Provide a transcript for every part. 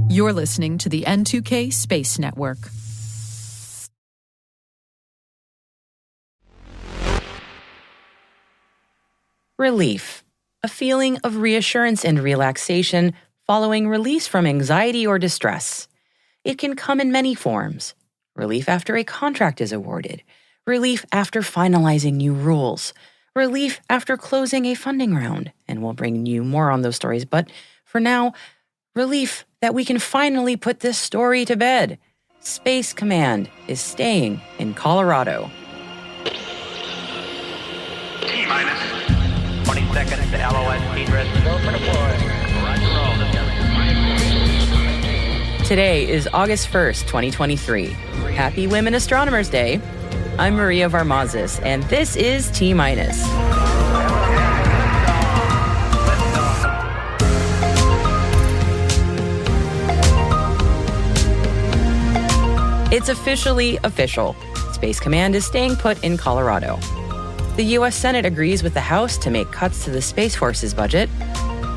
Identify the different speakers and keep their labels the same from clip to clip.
Speaker 1: You're listening to the N2K Space Network.
Speaker 2: Relief, a feeling of reassurance and relaxation following release from anxiety or distress. It can come in many forms. Relief after a contract is awarded, relief after finalizing new rules, relief after closing a funding round, and we'll bring you more on those stories, but for now, relief that we can finally put this story to bed. Space Command is staying in Colorado.
Speaker 3: T-minus 20 seconds to LOS speed rest. Go for deploy. Roger roll.
Speaker 2: Today is August 1st, 2023. Happy Women Astronomers Day. I'm Maria Varmazis, and this is T-minus. It's officially official. Space Command is staying put in Colorado. The U.S. Senate agrees with the House to make cuts to the Space Force's budget.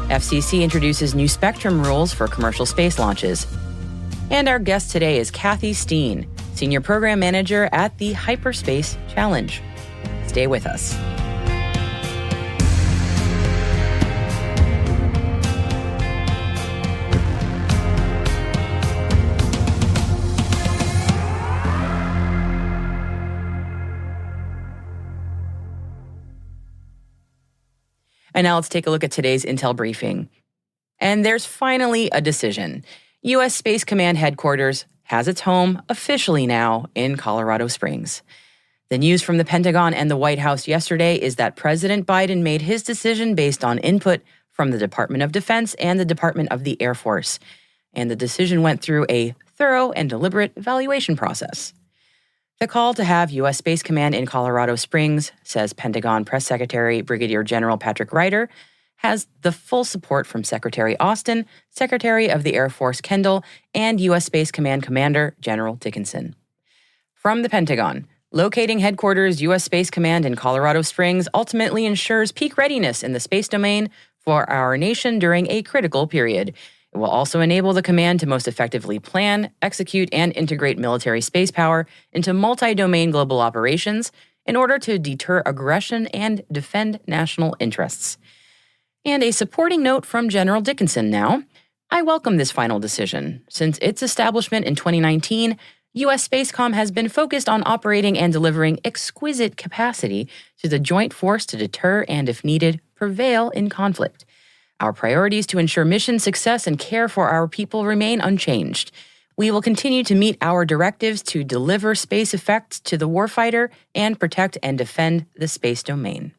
Speaker 2: FCC introduces new spectrum rules for commercial space launches. And our guest today is Kathy Steen, Senior Program Manager at the Hyperspace Challenge. Stay with us. And now let's take a look at today's Intel briefing. And there's finally a decision. U.S. Space Command Headquarters has its home officially now in Colorado Springs. The news from the Pentagon and the White House yesterday is that President Biden made his decision based on input from the Department of Defense and the Department of the Air Force. And the decision went through a thorough and deliberate evaluation process. The call to have U.S. Space Command in Colorado Springs, says Pentagon Press Secretary Brigadier General Patrick Ryder, has the full support from Secretary Austin, Secretary of the Air Force Kendall, and U.S. Space Command Commander General Dickinson. From the Pentagon, locating headquarters U.S. Space Command in Colorado Springs ultimately ensures peak readiness in the space domain for our nation during a critical period. It will also enable the command to most effectively plan, execute, and integrate military space power into multi-domain global operations in order to deter aggression and defend national interests. And a supporting note from General Dickinson now. I welcome this final decision. Since its establishment in 2019, U.S. Spacecom has been focused on operating and delivering exquisite capacity to the joint force to deter and, if needed, prevail in conflict. Our priorities to ensure mission success and care for our people remain unchanged. We will continue to meet our directives to deliver space effects to the warfighter and protect and defend the space domain.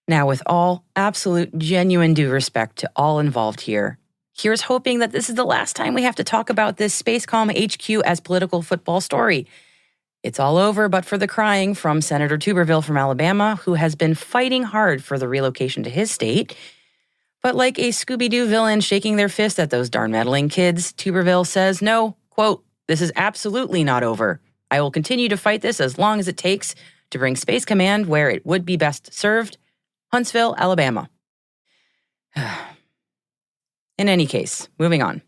Speaker 2: Now, with all absolute, genuine due respect to all involved here, here's hoping that this is the last time we have to talk about this Spacecom HQ as political football story. It's all over but for the crying from Senator Tuberville from Alabama, who has been fighting hard for the relocation to his state. But like a Scooby-Doo villain shaking their fist at those darn meddling kids, Tuberville says, no, quote, this is absolutely not over. I will continue to fight this as long as it takes to bring Space Command where it would be best served, Huntsville, Alabama. In any case, moving on.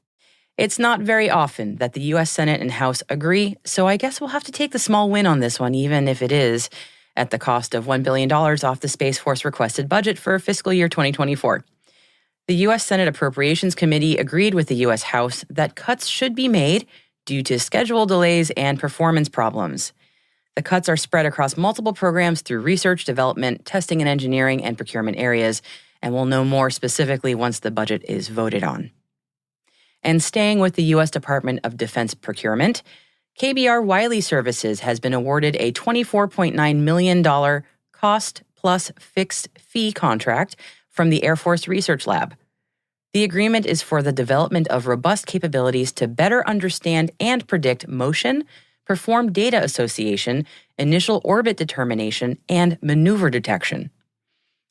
Speaker 2: It's not very often that the U.S. Senate and House agree, so I guess we'll have to take the small win on this one, even if it is at the cost of $1 billion off the Space Force requested budget for fiscal year 2024. The U.S. Senate Appropriations Committee agreed with the U.S. House that cuts should be made due to schedule delays and performance problems. The cuts are spread across multiple programs through research, development, testing and engineering, and procurement areas, and we'll know more specifically once the budget is voted on. And staying with the U.S. Department of Defense procurement, KBR Wiley Services has been awarded a $24.9 million cost plus fixed fee contract from the Air Force Research Lab. The agreement is for the development of robust capabilities to better understand and predict motion, perform data association, initial orbit determination, and maneuver detection.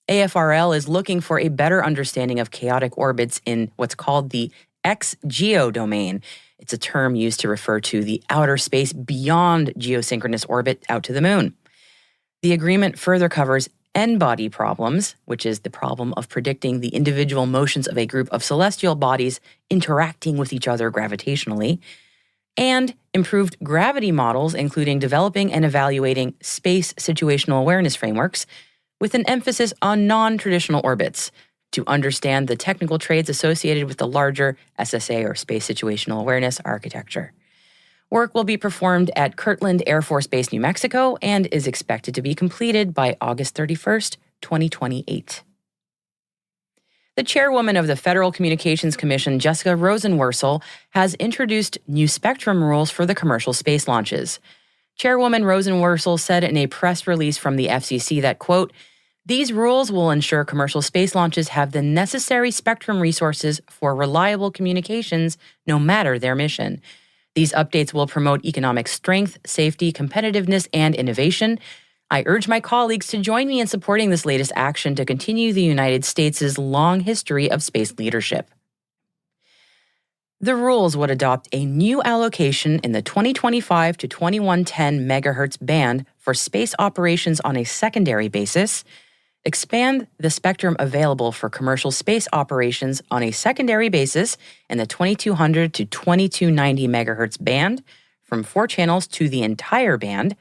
Speaker 2: AFRL is looking for a better understanding of chaotic orbits in what's called the X-GEO domain. It's a term used to refer to the outer space beyond geosynchronous orbit out to the moon. The agreement further covers N-body problems, which is the problem of predicting the individual motions of a group of celestial bodies interacting with each other gravitationally, and improved gravity models, including developing and evaluating space situational awareness frameworks with an emphasis on non-traditional orbits to understand the technical traits associated with the larger SSA, or Space Situational Awareness architecture. Work will be performed at Kirtland Air Force Base, New Mexico, and is expected to be completed by August 31st, 2028. The chairwoman of the Federal Communications Commission, Jessica Rosenworcel, has introduced new spectrum rules for the commercial space launches. Chairwoman Rosenworcel said in a press release from the FCC that, quote, "These rules will ensure commercial space launches have the necessary spectrum resources for reliable communications no matter their mission. These updates will promote economic strength, safety, competitiveness, and innovation. I urge my colleagues to join me in supporting this latest action to continue the United States' long history of space leadership." The rules would adopt a new allocation in the 2025 to 2110 MHz band for space operations on a secondary basis, expand the spectrum available for commercial space operations on a secondary basis in the 2200 to 2290 MHz band from 4 channels to the entire band,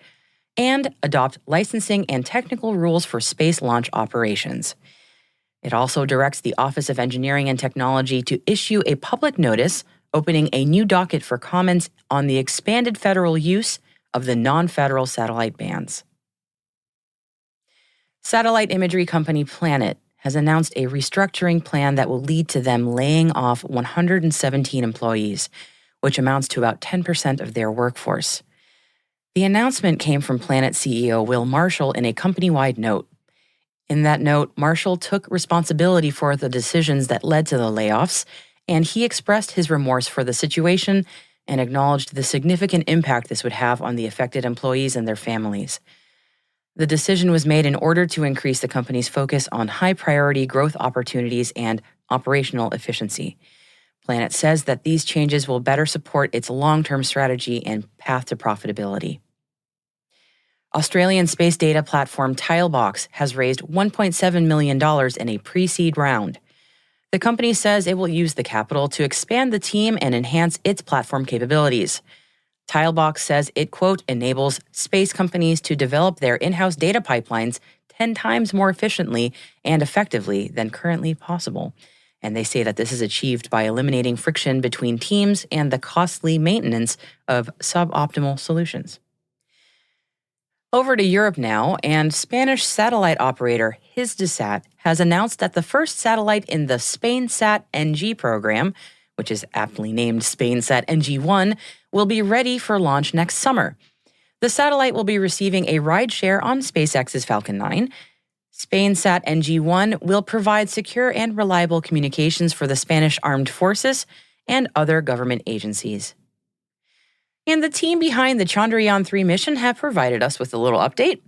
Speaker 2: and adopt licensing and technical rules for space launch operations. It also directs the Office of Engineering and Technology to issue a public notice opening a new docket for comments on the expanded federal use of the non-federal satellite bands. Satellite imagery company Planet has announced a restructuring plan that will lead to them laying off 117 employees, which amounts to about 10% of their workforce. The announcement came from Planet CEO Will Marshall in a company-wide note. In that note, Marshall took responsibility for the decisions that led to the layoffs, and he expressed his remorse for the situation and acknowledged the significant impact this would have on the affected employees and their families. The decision was made in order to increase the company's focus on high-priority growth opportunities and operational efficiency. Planet says that these changes will better support its long-term strategy and path to profitability. Australian space data platform Tilebox has raised $1.7 million in a pre-seed round. The company says it will use the capital to expand the team and enhance its platform capabilities. Tilebox says it, quote, enables space companies to develop their in-house data pipelines 10 times more efficiently and effectively than currently possible. And they say that this is achieved by eliminating friction between teams and the costly maintenance of suboptimal solutions. Over to Europe now, and Spanish satellite operator Hisdesat has announced that the first satellite in the SpainSat NG program, which is aptly named SpainSat NG-1, will be ready for launch next summer. The satellite will be receiving a rideshare on SpaceX's Falcon 9. SpainSat NG-1 will provide secure and reliable communications for the Spanish Armed Forces and other government agencies. And the team behind the Chandrayaan-3 mission have provided us with a little update.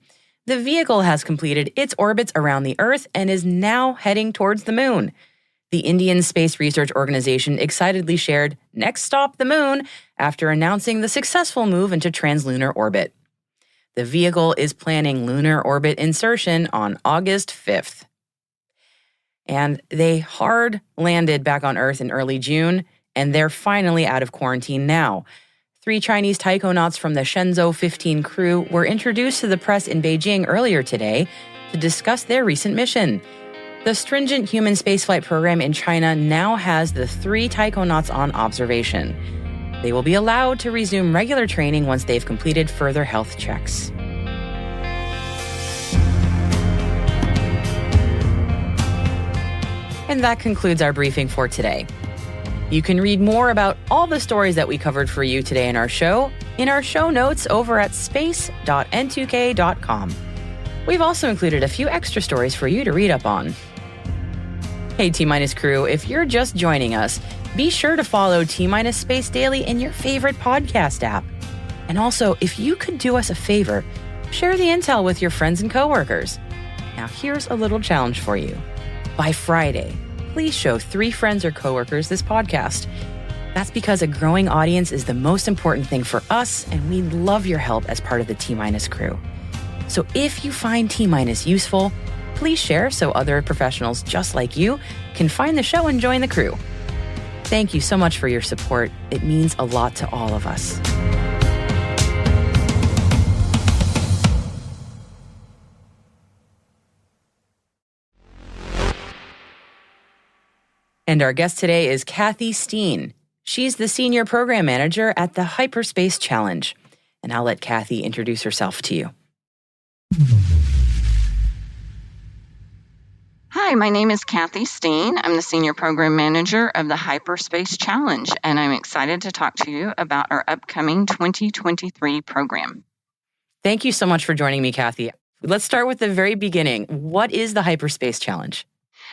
Speaker 2: The vehicle has completed its orbits around the Earth and is now heading towards the Moon. The Indian Space Research Organization excitedly shared "Next stop, the Moon," after announcing the successful move into translunar orbit. The vehicle is planning lunar orbit insertion on August 5th. And they hard landed back on Earth in early June, and they're finally out of quarantine now. 3 Chinese taikonauts from the Shenzhou 15 crew were introduced to the press in Beijing earlier today to discuss their recent mission. The stringent human spaceflight program in China now has the 3 taikonauts on observation. They will be allowed to resume regular training once they've completed further health checks. And that concludes our briefing for today. You can read more about all the stories that we covered for you today in our show notes over at space.n2k.com. We've also included a few extra stories for you to read up on. Hey T-Minus crew, if you're just joining us, be sure to follow T-Minus Space Daily in your favorite podcast app. And also, if you could do us a favor, share the intel with your friends and coworkers. Now here's a little challenge for you. By Friday, please show 3 friends or coworkers this podcast. That's because a growing audience is the most important thing for us, and we love your help as part of the T-Minus crew. So if you find T-Minus useful, please share so other professionals just like you can find the show and join the crew. Thank you so much for your support. It means a lot to all of us. And our guest today is Kathy Steen. She's the Senior Program Manager at the Hyperspace Challenge. And I'll let Kathy introduce herself to you.
Speaker 4: Hi, my name is Kathy Steen. I'm the Senior Program Manager of the Hyperspace Challenge, and I'm excited to talk to you about our upcoming 2023 program.
Speaker 2: Thank you so much for joining me, Kathy. Let's start with the very beginning. What is the Hyperspace Challenge?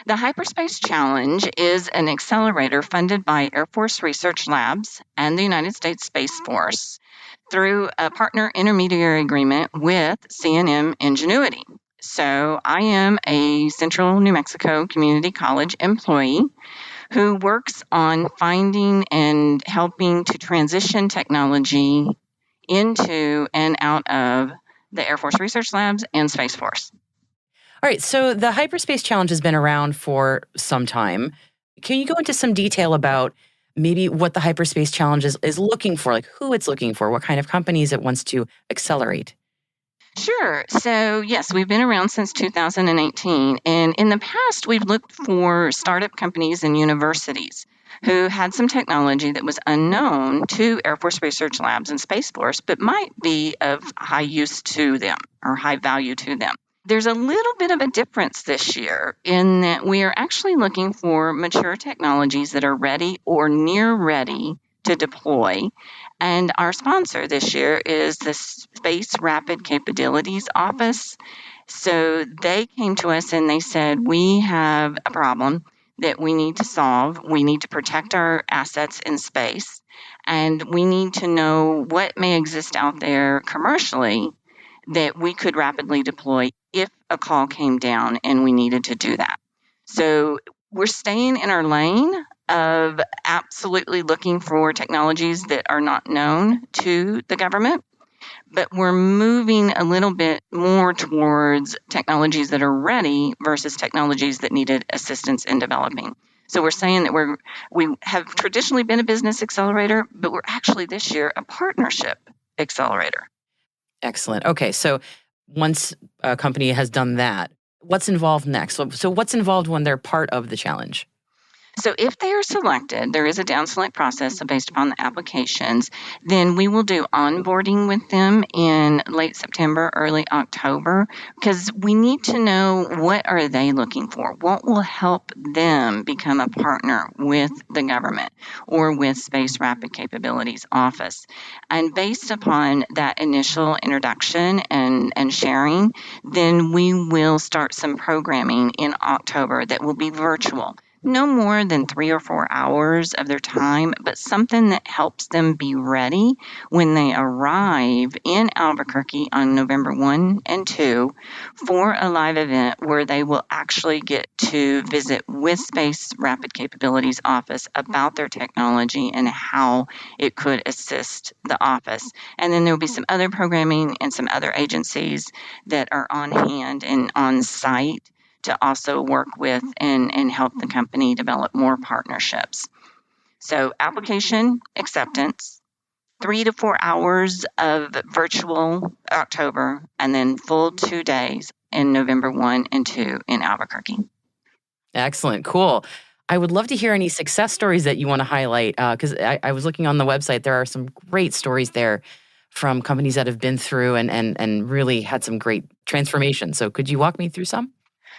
Speaker 4: The Hyperspace Challenge is an accelerator funded by Air Force Research Labs and the United States Space Force through a partner intermediary agreement with C&M Ingenuity. So I am a Central New Mexico Community College employee who works on finding and helping to transition technology into and out of the Air Force Research Labs and Space Force.
Speaker 2: All right, so the Hyperspace Challenge has been around for some time. Can you go into some detail about maybe what the Hyperspace Challenge is looking for, like who it's looking for, what kind of companies it wants to accelerate?
Speaker 4: Sure. So, yes, we've been around since 2018. And in the past, we've looked for startup companies and universities who had some technology that was unknown to Air Force Research Labs and Space Force, but might be of high use to them or high value to them. There's a little bit of a difference this year in that we are actually looking for mature technologies that are ready or near ready to deploy. And our sponsor this year is the Space Rapid Capabilities Office. So they came to us and they said, we have a problem that we need to solve. We need to protect our assets in space, and we need to know what may exist out there commercially that we could rapidly deploy if a call came down and we needed to do that. So we're staying in our lane of absolutely looking for technologies that are not known to the government, but we're moving a little bit more towards technologies that are ready versus technologies that needed assistance in developing. So we're saying that we have traditionally been a business accelerator, but we're actually this year a partnership accelerator.
Speaker 2: Excellent. Okay, so once a company has done that, what's involved next? So what's involved when they're part of the challenge?
Speaker 4: So if they are selected, there is a down select process based upon the applications. Then we will do onboarding with them in late September, early October, because we need to know what are they looking for? What will help them become a partner with the government or with Space Rapid Capabilities Office? And based upon that initial introduction and sharing, then we will start some programming in October that will be virtual. No more than 3 or 4 hours of their time, but something that helps them be ready when they arrive in Albuquerque on November 1 and 2 for a live event where they will actually get to visit with Space Rapid Capabilities Office about their technology and how it could assist the office. And then there will be some other programming and some other agencies that are on hand and on site to also work with and help the company develop more partnerships. So application acceptance, 3 to 4 hours of virtual October, and then full 2 days in November 1 and 2 in Albuquerque.
Speaker 2: Excellent. Cool. I would love to hear any success stories that you want to highlight, because I was looking on the website. There are some great stories there from companies that have been through and really had some great transformation. So could you walk me through some?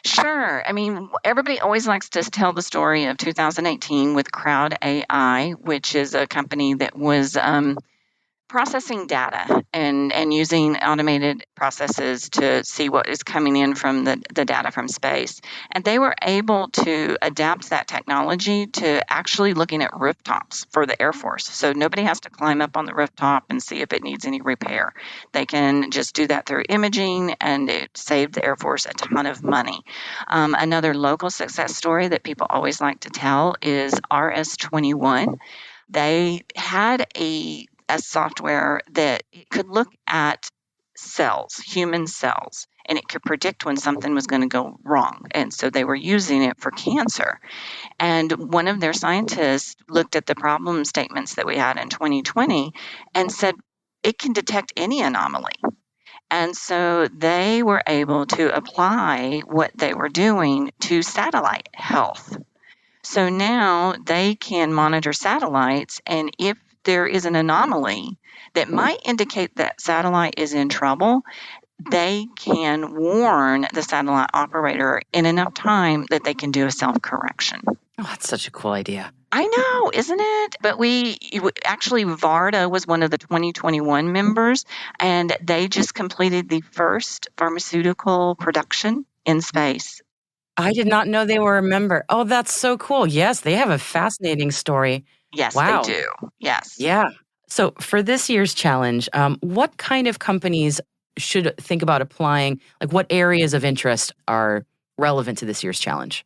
Speaker 4: Sure. I mean, everybody always likes to tell the story of 2018 with Crowd AI, which is a company that was processing data and using automated processes to see what is coming in from the data from space. And they were able to adapt that technology to actually looking at rooftops for the Air Force. So nobody has to climb up on the rooftop and see if it needs any repair. They can just do that through imaging, and it saved the Air Force a ton of money. Another local success story that people always like to tell is RS-21. They had a software that could look at cells, human cells, and it could predict when something was going to go wrong. And so they were using it for cancer. And one of their scientists looked at the problem statements that we had in 2020 and said it can detect any anomaly. And so they were able to apply what they were doing to satellite health. So now they can monitor satellites, and if there is an anomaly that might indicate that satellite is in trouble, they can warn the satellite operator in enough time that they can do a self-correction.
Speaker 2: Oh, that's such a cool idea.
Speaker 4: I know, isn't it? But actually, Varda was one of the 2021 members, and they just completed the first pharmaceutical production in space.
Speaker 2: I did not know they were a member. Oh, that's so cool. Yes, they have a fascinating story.
Speaker 4: Yes,
Speaker 2: Wow.
Speaker 4: they do. Yes.
Speaker 2: Yeah. So for this year's challenge, what kind of companies should think about applying? Like, what areas of interest are relevant to this year's challenge?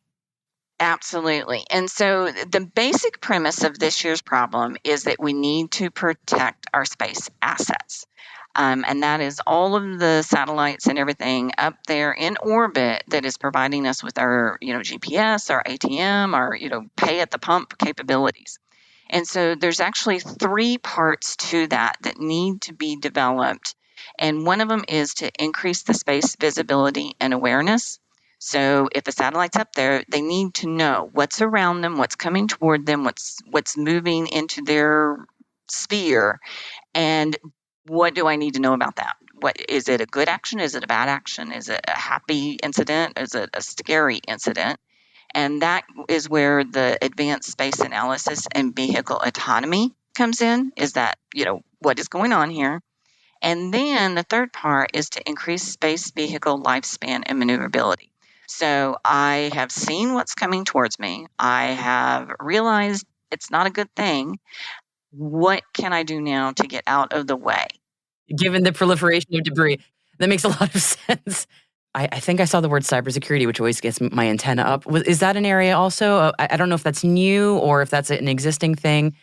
Speaker 4: Absolutely. And so the basic premise of this year's problem is that we need to protect our space assets. And that is all of the satellites and everything up there in orbit that is providing us with our, GPS, our ATM, our, pay at the pump capabilities. And so there's actually 3 parts to that need to be developed. And one of them is to increase the space visibility and awareness. So if a satellite's up there, they need to know what's around them, what's coming toward them, what's moving into their sphere, and what do I need to know about that? What is it, a good action? Is it a bad action? Is it a happy incident? Is it a scary incident? And that is where the advanced space analysis and vehicle autonomy comes in, is that, what is going on here? And then the third part is to increase space vehicle lifespan and maneuverability. So I have seen what's coming towards me. I have realized it's not a good thing. What can I do now to get out of the way?
Speaker 2: Given the proliferation of debris, that makes a lot of sense. I think I saw the word cybersecurity, which always gets my antenna up. Is that an area also? I don't know if that's new or if that's an existing thing.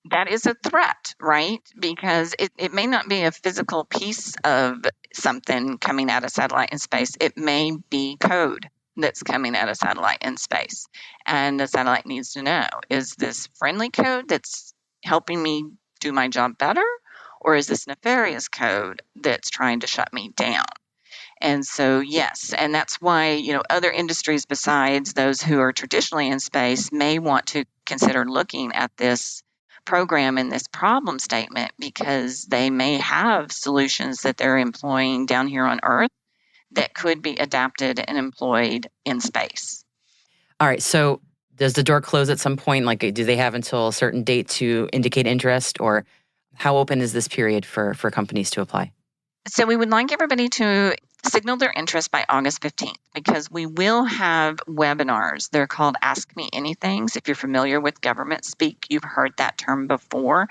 Speaker 4: That is a threat, right? Because it may not be a physical piece of something coming out of satellite in space. It may be code that's coming out of satellite in space. And the satellite needs to know, is this friendly code that's helping me do my job better? Or is this nefarious code that's trying to shut me down? And so, yes, and that's why, other industries besides those who are traditionally in space may want to consider looking at this program and this problem statement, because they may have solutions that they're employing down here on Earth that could be adapted and employed in space.
Speaker 2: All right, so does the door close at some point? Like, do they have until a certain date to indicate interest, or how open is this period for companies to apply?
Speaker 4: So we would like everybody to signal their interest by August 15th, because we will have webinars. They're called Ask Me Anythings. If you're familiar with government speak, you've heard that term before.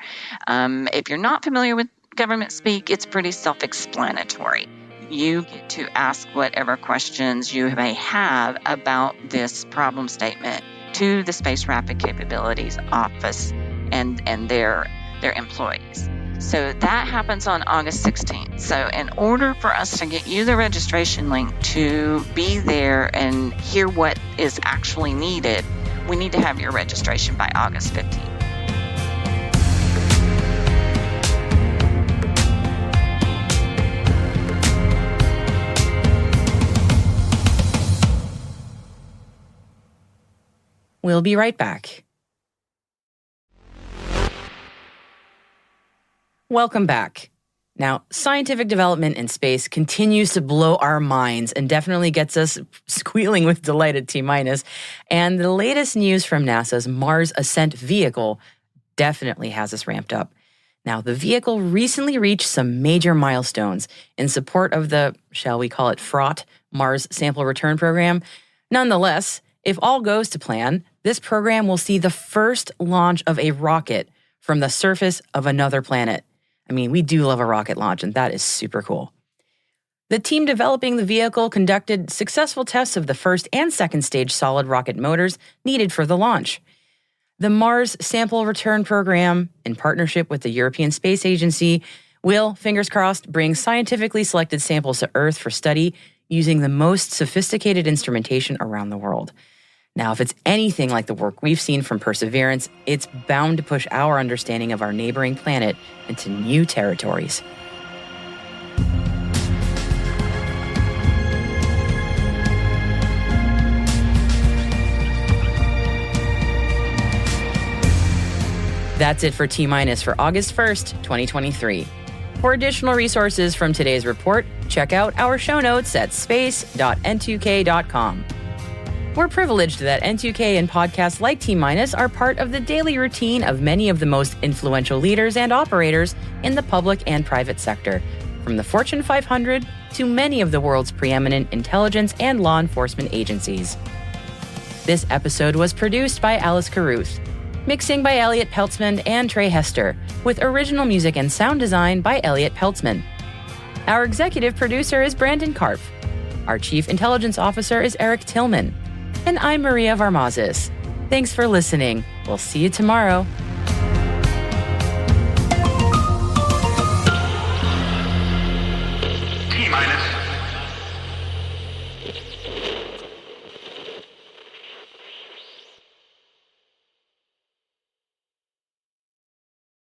Speaker 4: If you're not familiar with government speak, it's pretty self-explanatory. You get to ask whatever questions you may have about this problem statement to the Space Rapid Capabilities Office and their employees. So that happens on August 16th. So in order for us to get you the registration link to be there and hear what is actually needed, we need to have your registration by August 15th.
Speaker 2: We'll be right back. Welcome back. Now, scientific development in space continues to blow our minds and definitely gets us squealing with delight at T-minus. And the latest news from NASA's Mars Ascent vehicle definitely has us ramped up. Now, the vehicle recently reached some major milestones in support of the, shall we call it, fraught Mars Sample Return Program. Nonetheless, if all goes to plan, this program will see the first launch of a rocket from the surface of another planet. I mean, we do love a rocket launch, and that is super cool. The team developing the vehicle conducted successful tests of the first and second stage solid rocket motors needed for the launch. The Mars Sample Return Program, in partnership with the European Space Agency, will, fingers crossed, bring scientifically selected samples to Earth for study using the most sophisticated instrumentation around the world. Now, if it's anything like the work we've seen from Perseverance, it's bound to push our understanding of our neighboring planet into new territories. That's it for T-Minus for August 1st, 2023. For additional resources from today's report, check out our show notes at space.n2k.com. We're privileged that N2K and podcasts like T-Minus are part of the daily routine of many of the most influential leaders and operators in the public and private sector, from the Fortune 500 to many of the world's preeminent intelligence and law enforcement agencies. This episode was produced by Alice Carruth, mixing by Elliot Peltzman and Trey Hester, with original music and sound design by Elliot Peltzman. Our executive producer is Brandon Karpf. Our chief intelligence officer is Eric Tillman. And I'm Maria Varmazis. Thanks for listening. We'll see you tomorrow.
Speaker 3: T-minus.